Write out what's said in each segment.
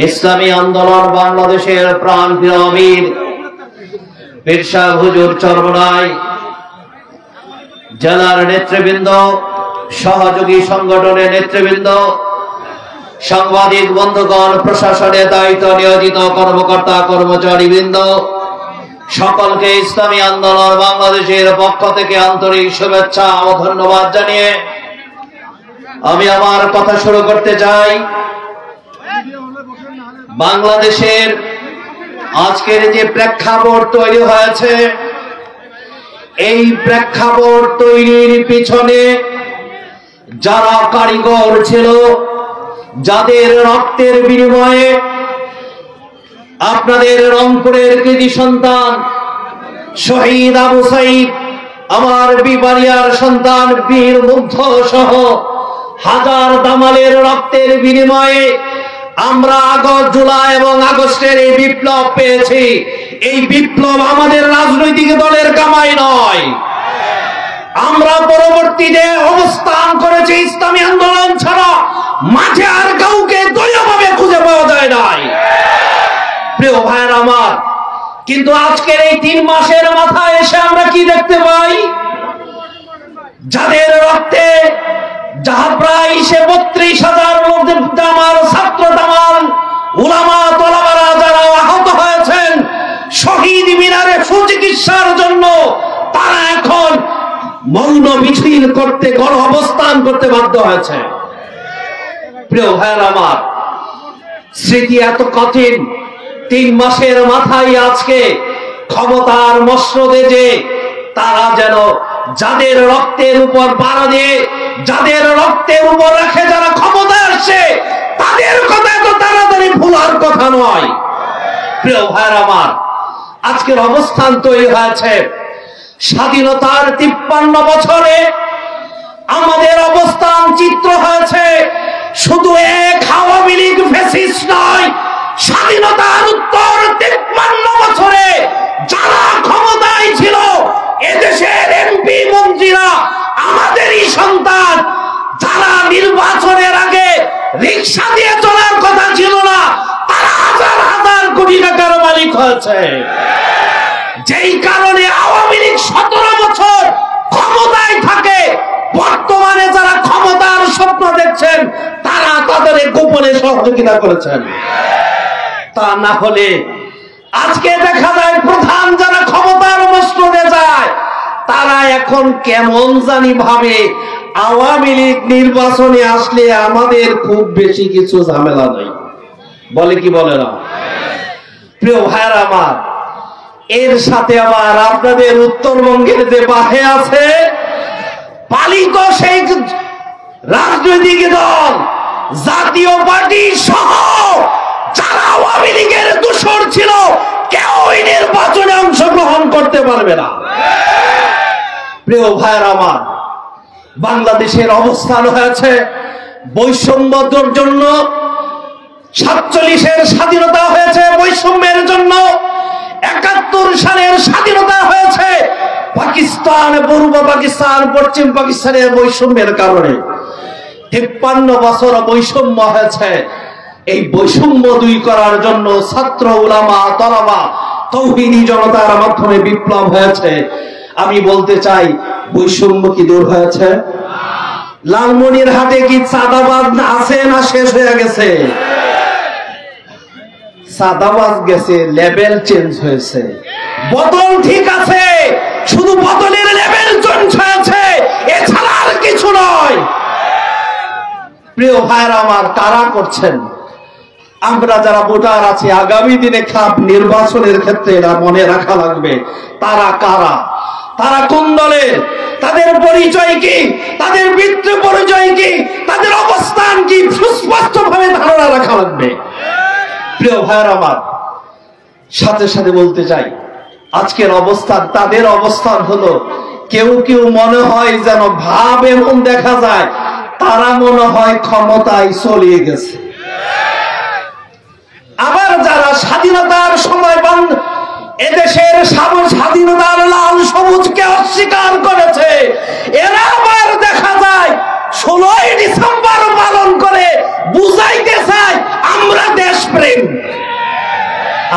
ইসলামী আন্দোলন বাংলাদেশের প্রাণপ্রিয় আমির পীর সাহেব হুজুর চরমনাই, জেলার নেতৃবৃন্দ, সহযোগী সংগঠনের নেতৃবৃন্দ, সাংবাদিক বন্ধুগণ, প্রশাসনে দায়িত্ব নিয়োজিত কর্মকর্তা কর্মচারীবৃন্দ, সকলকে ইসলামী আন্দোলন বাংলাদেশের পক্ষ থেকে আন্তরিক শুভেচ্ছা ও ধন্যবাদ জানিয়ে আমি আমার কথা শুরু করতে চাই। বাংলাদেশের আজকের যে প্রেক্ষাপট তৈরি হয়েছে, এই প্রেক্ষাপট তৈরির পিছনে যারা কারিগর ছিল, যাদের রক্তের বিনিময়ে আপনাদের রংপুরের কৃতি সন্তান শহীদ আবু সাইদ, আমার বিবাড়িয়ার সন্তান বীর মুগ্ধ সহ হাজার দামালের রক্তের বিনিময়ে আমরা আগস্ট, জুলাই এবং আগস্টের এই বিপ্লব পেয়েছি। এই বিপ্লব আমাদের রাজনৈতিক দলের কামাই নয়। আমরা পরবর্তীতে অবস্থান করেছি ইসলামী আন্দোলন ছাড়া মাঠে আর কাউকে দলীয়ভাবে খুঁজে পাওয়া যায় নাই। প্রিয় ভাইয়ের আমার, কিন্তু আজকের এই 3 মাসের মাথায় এসে আমরা কি দেখতে পাই? যাদের রক্তে যাহা প্রায় 32,000 লোকদের আমার ছাত্র দামাল উলামা তলাবারা যারা আহত হয়েছেন শহীদ মিনারে সুচিকিৎসার জন্য, তারা এখন মৌন মিছিল করতে, গণ অবস্থান করতে বাধ্য হয়েছে। প্রিয় ভাইয়ের আমার, স্মৃতি এত কঠিন। 3 মাসের মাথায় আজকে ক্ষমতার মসনদে যে তারা যেন যাদের রক্তের উপর বাড়া দিয়ে, যাদের রক্তের উপর রাখে যারা ক্ষমতা আসছে, তাদের কথা তো তাড়াতাড়ি ভুলার কথা নয়। প্রিয় ভাইয়ের আমার, আজকের অবস্থান তৈরি হয়েছে। স্বাধীনতার 53 বছরে আমাদের অবস্থান চিত্র হয়েছে শুধু এক আওয়ামী লীগ ফ্যাসিস্ট নয়, স্বাধীনতার উত্তর 53 বছরে যারা ক্ষমতায় ছিল এদেশের এমপি মন্ত্রীরা আমাদেরই সন্তান। যারা নির্বাচনের আগে রিকশা দিয়ে চলার কথা ছিল না, তারা হাজার হাজার কোটি টাকার মালিক হয়েছে। যেই কারণে আওয়ামী লীগ 17 বছর ক্ষমতায় থাকে, বর্তমানে যারা ক্ষমতার স্বপ্ন দেখছেন তারা তাদের গোপনে সহযোগিতা করেছেন। তা না হলে আজকে দেখা যায় প্রধান যারা ক্ষমতার মসনদে যায় তারা এখন কেমন জানি ভাবে আওয়ামী লীগ নির্বাচনে আসলে আমাদের খুব বেশি কিছু ঝামেলা নাই, বলে কি বলে না? প্রিয় ভাইয়ের আমার, এর সাথে আবার আপনাদের উত্তরবঙ্গের যে বাহে আছে পালিত সেই রাজনৈতিক দল জাতীয় পার্টি সহ যারা আওয়ামী লীগের দোসর ছিল, কেউ নির্বাচনে অংশগ্রহণ করতে পারবে না। প্রিয় ভাইয়ের আমার, বাংলাদেশের অবস্থান হয়েছে বৈষম্যের জন্য। 47-এর স্বাধীনতা হয়েছে বৈষম্যের জন্য। 71 সালের স্বাধীনতা হয়েছে পাকিস্তান, পূর্ব পাকিস্তান, পশ্চিম পাকিস্তানের বৈষম্যের কারণে। 53 বছর বৈষম্য হয়েছে। এই বৈষম্য দূর করার জন্য ছাত্র, উলামা, তলাবা, তৌহিদি জনতার মাধ্যমে বিপ্লব হয়েছে। আমি বলতে চাই, বৈষম্য কি দূর হয়েছে? লালমনিরহাটে কি চাঁদাবাজ আছে না শেষ হয়ে গেছে? চাঁদাবাজ গেছে, লেভেল চেঞ্জ হয়েছে। বদল ঠিক আছে, শুধু বদলের লেভেল চেঞ্জ হয়েছে, এছাড়া আর কিছু নয়। প্রিয় ভাইরা আমার, কারা করছেন? আমরা যারা ভোটার আছি, আগামী দিনে খাপ নির্বাচনের ক্ষেত্রে এরা মনে রাখা লাগবে তারা কারা, তারা কোন দলের, তাদের পরিচয় কি, তাদের পিতৃ পরিচয় কি, তাদের অবস্থান কি, সুস্পষ্ট ভাবে ধারণা রাখা লাগবে। প্রিয় ভাইয়ের আমার, সাথে সাথে বলতে চাই, আজকের অবস্থান, তাদের অবস্থান হলো কেউ কেউ মনে হয় যেন ভাব এমন দেখা যায় তারা মনে হয় ক্ষমতায় চলে গেছে। আবার যারা স্বাধীনতার সময় এদেশের স্বাধীনতার লাল সবুজকে অস্বীকার করেছে, এরা আবার দেখা যায় 16ই ডিসেম্বর পালন করে বুঝাইতে চাই আমরা দেশপ্রেম।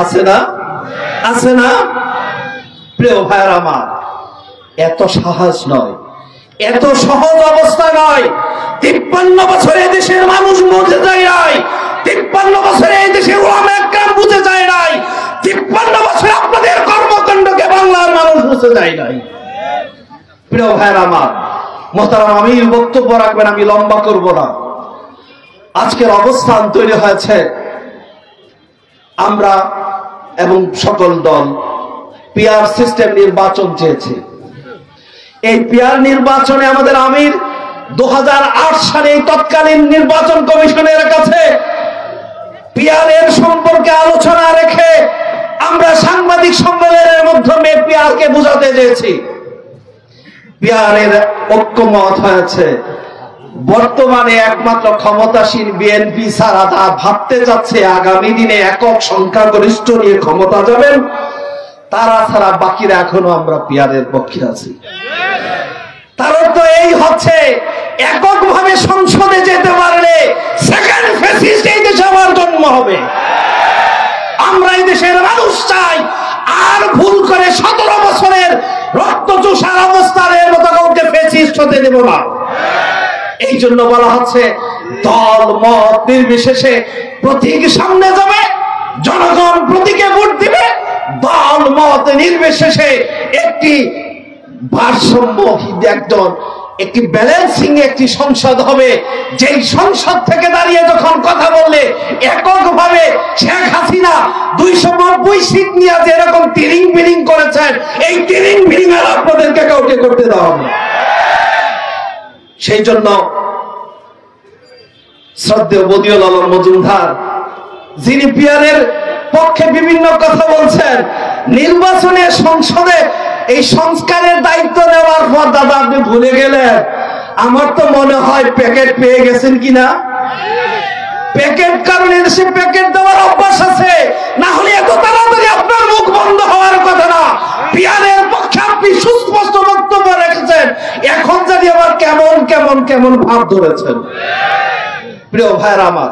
আছে না? আছে না? প্রিয় ভাইয়ের আমার, এত সহজ নয়, এত সহজ অবস্থা নয়। 53 বছরে দেশের মানুষ বুঝে যায় নাই, 53 বছরে এই দেশের ওলামা একরাম বুঝে যায় নাই, 53 বছরে আপনাদের কর্মকাণ্ডকে বাংলার মানুষ বুঝে যায় নাই। প্রিয় ভাইয়ের আমার, মোহতারাম আমি বক্তব্য রাখবেন, আমি লম্বা করব না। আজকের অবস্থান তৈরি হয়েছে, আমরা এবং সকল দল পিআর সিস্টেম নির্বাচন চেয়েছে। এই পিআর নির্বাচনে আমাদের আমির 2008 সালে তৎকালীন নির্বাচন কমিশনের কাছে পিআর এর সম্পর্কে আলোচনা রেখে আমরা সাংবাদিক সম্মেলনের মাধ্যমে পিআর কে বোঝাতে চেয়েছি। পিআর এর ঐক্যমত হয়েছে, বর্তমানে একমাত্র ক্ষমতাসীন বিএনপি ছাড়া তা ভাবতে যাচ্ছে আগামী দিনে একক সংখ্যাগরিষ্ঠ নিয়ে ক্ষমতা যাবেন, তারা ছাড়া বাকিরা এখনো আমরা পিআরের পক্ষে আছি। তার অর্থ এই হচ্ছে এককভাবে সংসদে যেতে পারলে সেকেন্ড ফ্যাসিস্ট এই দেশে আমার জন্ম হবে। আমরা এই দেশের মানুষ চাই আর ভুল করে 17 বছরের রক্তচোষার অবস্থানের মতো কাউকে ফ্যাসিস্ট হতে দেব না। এই জন্য বলা হচ্ছে দল মত নির্বিশেষে প্রতীক সামনে যাবে, জনগণ প্রতীকে ভোট দিবে, দল মত নির্বিশেষে একটি ভারসাম্যহীন একটি ব্যালেন্সিং একটি সংসদ হবে, যেই সংসদ থেকে দাঁড়িয়ে যখন কথা বললে এককভাবে শেখ হাসিনা 290 সিট নিয়ে যে এরকম তিরিং বিরিং করেছেন, এই তিরিং বিরিং আর আপনাদেরকে কাউকে করতে দেওয়া হবে। সেই জন্য শ্রদ্ধেয় বদিউল আলম মজুমদার, যিনি পিআরের পক্ষে বিভিন্ন কথা বলছেন, নির্বাচনে সংসদে এই সংস্কারের দায়িত্ব নেওয়ার পর দাদা আপনি ভুলে গেলেন, আমার তো মনে হয় প্যাকেট পেয়ে গেছেন কিনা। প্যাকেট, কারণ এদেশে প্যাকেট দেওয়ার অভ্যাস আছে, না হলে এত তাড়াতাড়ি আপনার মুখ বন্ধ হওয়ার কথা না। পিআরের পক্ষে আপনি সুস্পষ্ট বক্তব্য রেখেছেন, এখন জানি আবার কেমন কেমন কেমন ভাব ধরেছেন। প্রিয় ভাইয়েরা আমার,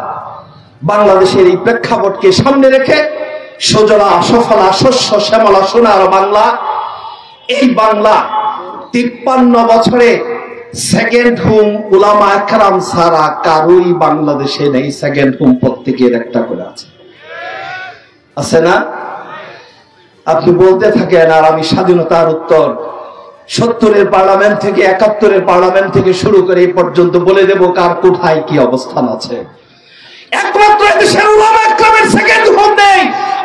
বাংলাদেশের এই প্রেক্ষাপটকে সামনে রেখে সুজলা সফলা শস্য শ্যামলা সোনার বাংলা, এই বাংলা 53 বছরে সেকেন্ড হোম উলামা একরাম ছাড়া কারোই বাংলাদেশে নেই। সেকেন্ড হোম প্রত্যেকের একটা করে আছে, আছে না? আপনি বলতে থাকেন আর আমি স্বাধীনতার উত্তর 70-এর পার্লামেন্ট থেকে 71-এর পার্লামেন্ট থেকে শুরু করে এই পর্যন্ত বলে দেব কার কোথায় কি অবস্থান আছে। একমাত্র দেশের উলামা একরামের সেকেন্ড হোম নেই।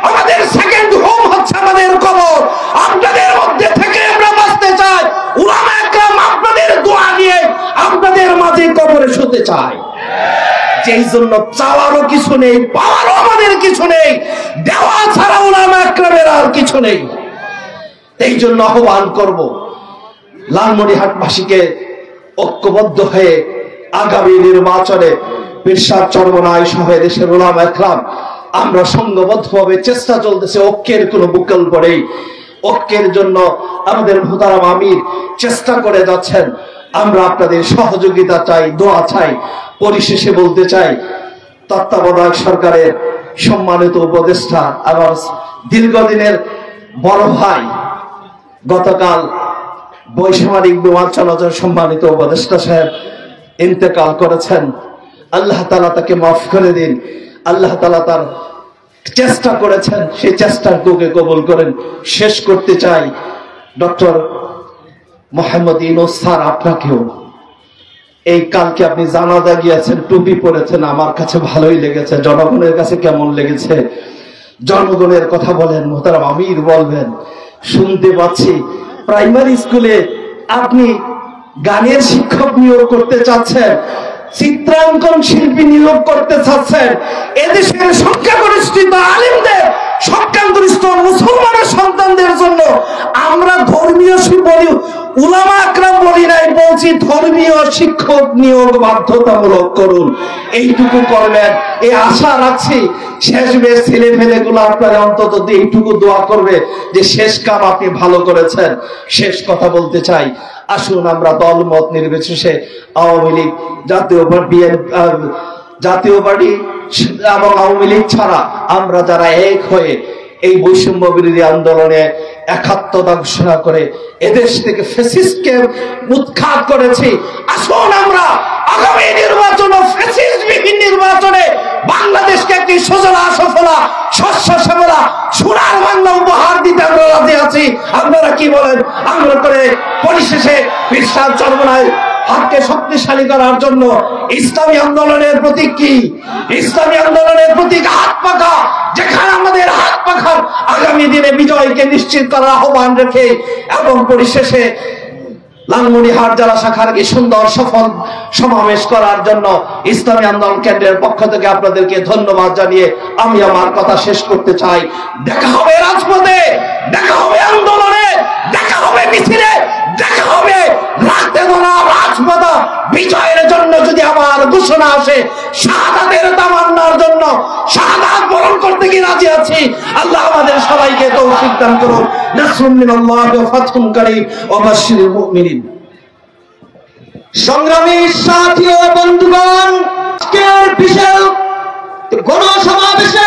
আমাদের সেকেন্ড হোম হচ্ছে আমাদের কবর। আপনাদের মধ্যে থেকে আমরা বাঁচতে চাই, উলামা একরাম আপনাদের দোয়া নিয়ে আপনাদের মাঝে কবরে শুতে চাই। যেই জন্য চাওয়ারও কিছু নেই, পাওয়ারও আমাদের কিছু নেই, দেওয়া ছাড়া উলামা একরামের আর কিছু নেই। এই জন্য আহ্বান করব লালমনিরহাটবাসীকে ঐক্যবদ্ধ হয়ে আগামী নির্বাচনে পিরসাদ চরমনাই সহ দেশের উলামা একরাম আমরা সংঘবদ্ধভাবে চেষ্টা চলতেছে, ঐক্যের কোনো বিকল্প নেই। ঐক্যের জন্য আমাদের মোহতারাম আমির চেষ্টা করে যাচ্ছেন, আমরা আপনাদের সহযোগিতা চাই, দোয়া চাই। পরিশেষে বলতে চাই, তত্ত্বাবধায়ক সরকারের সম্মানিত উপদেষ্টা, আমার দীর্ঘদিনের বড় ভাই, গতকাল বৈষম্যিক বিমান চলাচল সম্মানিত উপদেষ্টা সাহেব ইন্তেকাল করেছেন। আল্লাহ তাআলা তাকে মাফ করে দিন। আল্লাহ তাআলা তার চেষ্টা করেছেন, সেই চেষ্টাকে কবুল করেন। শেষ করতে চাই, ডক্টর মোহাম্মদ ইউনূস স্যার, আপনাকেও এই কালকে আপনি জানাজা গিয়েছেন, টুপি পরেছেন, আমার কাছে ভালোই লেগেছে। জনগণের কাছে কেমন লেগেছে? জনগণের কথা বলেন, মোহতারাম আমির বলবেন। শুনতে পাচ্ছি প্রাইমারি স্কুলে আপনি গানের শিক্ষক নিয়োগ করতে চাচ্ছেন, চিত্রাঙ্কন শিল্পী নিয়োগ করতে চাচ্ছেন। এদেশের সংখ্যাগরিষ্ঠ আলেমদের, সংখ্যাগরিষ্ঠ মুসলমানের সন্তানদের জন্য আমরা ধর্মীয় বলি, উলামা একরাম বলি নাই, বলছি ধর্মীয় শিক্ষক নিয়োগ বাধ্যতামূলক করুন। এইটুকু করবেন, এই আশা রাখছি। শেষ বেশ ছেলে ফেলে গুলো আপনার অন্তত এইটুকু দোয়া করবে যে শেষ কাম আপনি ভালো করেছেন। শেষ কথা বলতে চাই, আসুন আমরা দল মত নির্বিশেষে আওয়ামী লীগ, জাতীয় জাতীয় পার্টি এবং আওয়ামী লীগ ছাড়া আমরা যারা এক হয়ে এই বৈষম্য বিরোধী আন্দোলনে একাত্মতা ঘোষণা করে এদেশ থেকে ফ্যাসিস্টকে উৎখাত করেছি, আসুন আমরা আগামী নির্বাচন ও ফ্যাসিস্ট বিহীন নির্বাচনে বাংলাদেশকে একটি সজলা সফলা শস্য শ্যামলা সোনার বাংলা উপহার দিতে আমরা রাজি আছি। আপনারা কি বলেন? আমরা করে পরিশেষে বিশ্বাস চরমনায় হাতকে শক্তিশালী করার জন্য ইসলামী আন্দোলনের প্রতীক কি? ইসলামী আন্দোলনের প্রতীক হাত পাখা, যেখানে আমাদের হাত পাখার আগামী দিনে বিজয়কে নিশ্চিত করার আহ্বান রেখে এবং পরিশেষে লালমনিরহাট জেলা শাখার কি সুন্দর সফল সমাবেশ করার জন্য ইসলামী আন্দোলন কেন্দ্রের পক্ষ থেকে আপনাদেরকে ধন্যবাদ জানিয়ে আমি আমার কথা শেষ করতে চাই। দেখা হবে রাজপথে, দেখা হবে আন্দোলনে, দেখা হবে মিছিলে, দেখা হবে রাতে ধরা রাজপথ। বিজয়ের জন্য যদি আমার ঘোষণা আসে, শাহাদাতের তামান্নার জন্য শাহাদাত বরণ করতে কি রাজি আছি। আল্লাহ আমাদের সবাইকে তৌফিক দান করুন। নাসরুম মিনাল্লাহি ওয়া ফাতহুন কারীম ওয়া বাশশিরিল মুমিনিন। সংগ্রামী সাথী ও বন্ধুগণ, আজকের বিশাল গণসমাবেশে